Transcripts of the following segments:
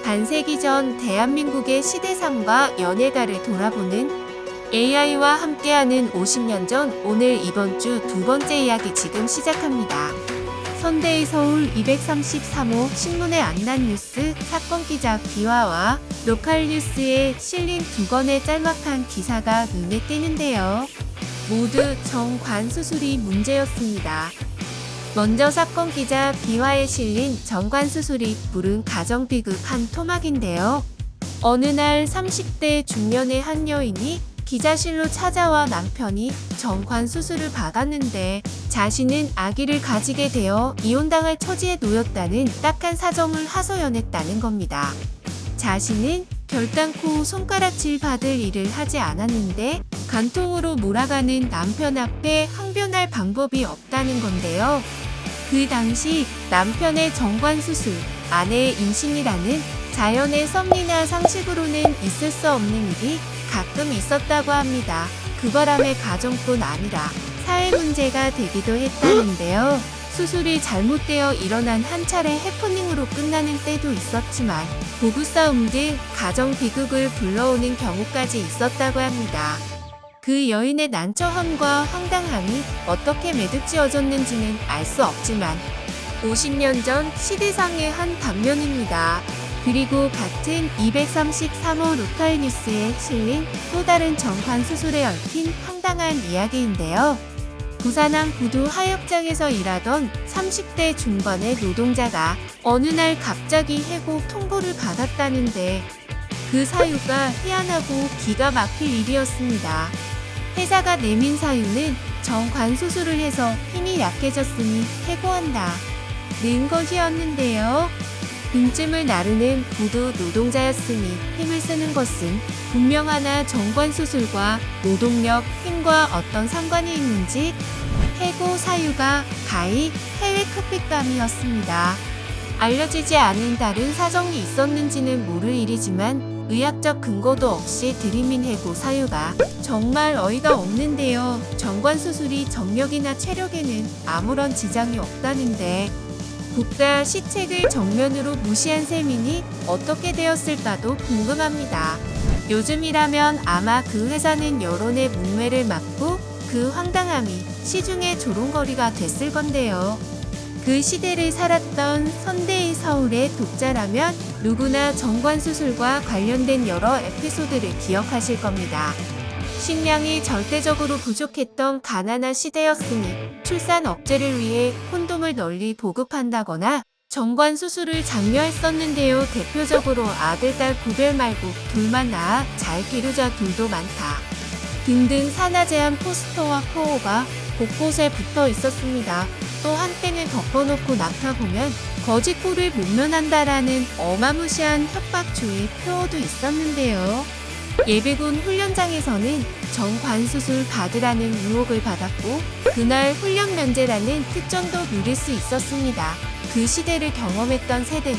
반세기 전 대한민국의 시대상과 연예가를 돌아보는 AI와 함께하는 50년 전 오늘 이번 주 두 번째 이야기 지금 시작합니다. 선데이 서울 233호 신문의 안난 뉴스 사건 기자 비화와 로컬 뉴스에 실린 두 건의 짤막한 기사가 눈에 띄는데요. 모두 정관 수술이 문제였습니다. 먼저 사건 기자 비화에 실린 정관 수술이 부른 가정비극 한 토막인데요. 어느 날 30대 중년의 한 여인이 기자실로 찾아와 남편이 정관 수술을 받았는데 자신은 아기를 가지게 되어 이혼당할 처지에 놓였다는 딱한 사정을 하소연했다는 겁니다. 자신은 결단코 손가락질 받을 일을 하지 않았는데 간통으로 몰아가는 남편 앞에 항변할 방법이 없다는 건데요. 그 당시 남편의 정관 수술, 아내의 임신이라는 자연의 섭리나 상식으로는 있을 수 없는 일이 가끔 있었다고 합니다. 그 바람에 가정뿐 아니라 사회 문제가 되기도 했다는데요. 수술이 잘못되어 일어난 한 차례 해프닝으로 끝나는 때도 있었지만 부부싸움 등 가정 비극을 불러오는 경우까지 있었다고 합니다. 그 여인의 난처함과 황당함이 어떻게 매듭지어졌는지는 알 수 없지만 50년 전 시대상의 한 단면입니다. 그리고 같은 233호 로컬 뉴스에 실린 또 다른 정관 수술에 얽힌 황당한 이야기인데요. 부산 한 구두 하역장에서 일하던 30대 중반의 노동자가 어느 날 갑자기 해고 통보를 받았다는데 그 사유가 희한하고 기가 막힐 일이었습니다. 회사가 내민 사유는 정관 수술을 해서 힘이 약해졌으니 해고한다 는 것이었는데요. 빈쯤을 나르는 구두 노동자였으니 힘을 쓰는 것은 분명하나 정관 수술과 노동력, 힘과 어떤 상관이 있는지 해고 사유가 가히 해외 커피감이었습니다. 알려지지 않은 다른 사정이 있었는지는 모를 일이지만 의학적 근거도 없이 들이민 해고 사유가 정말 어이가 없는데요. 정관 수술이 정력이나 체력에는 아무런 지장이 없다는데 국가 시책을 정면으로 무시한 셈이니 어떻게 되었을까도 궁금합니다. 요즘이라면 아마 그 회사는 여론의 문매를 막고 그 황당함이 시중의 조롱거리가 됐을 건데요. 그 시대를 살았던 선데이 서울의 독자라면 누구나 정관 수술과 관련된 여러 에피소드를 기억하실 겁니다. 식량이 절대적으로 부족했던 가난한 시대였으니 출산 억제를 위해 콘돔을 널리 보급한다거나 정관 수술을 장려했었는데요. 대표적으로 아들, 딸 구별 말고 둘만 낳아 잘 기르자 둘도 많다 등등 산하제한 포스터와 포호가 곳곳에 붙어 있었습니다. 또 한때는 덮어놓고 낳다보면 거짓골을 못 면한다라는 어마무시한 협박조의 표어도 있었는데요. 예비군 훈련장에서는 정관수술 받으라는 유혹을 받았고 그날 훈련 면제라는 특전도 누릴 수 있었습니다. 그 시대를 경험했던 세대는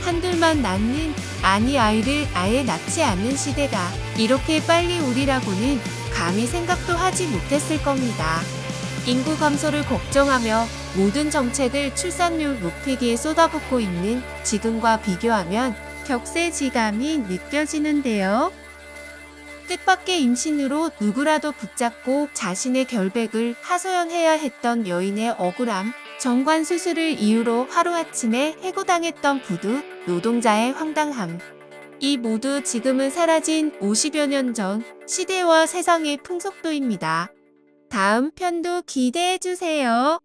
한둘만 낳는, 아니 아이를 아예 낳지 않는 시대가 이렇게 빨리 오리라고는 감히 생각도 하지 못했을 겁니다. 인구 감소를 걱정하며 모든 정책을 출산율 높이기에 쏟아붓고 있는 지금과 비교하면 격세지감이 느껴지는데요. 뜻밖의 임신으로 누구라도 붙잡고 자신의 결백을 하소연해야 했던 여인의 억울함, 정관 수술을 이유로 하루아침에 해고당했던 부두 노동자의 황당함. 이 모두 지금은 사라진 50여 년 전 시대와 세상의 풍속도입니다. 다음 편도 기대해주세요.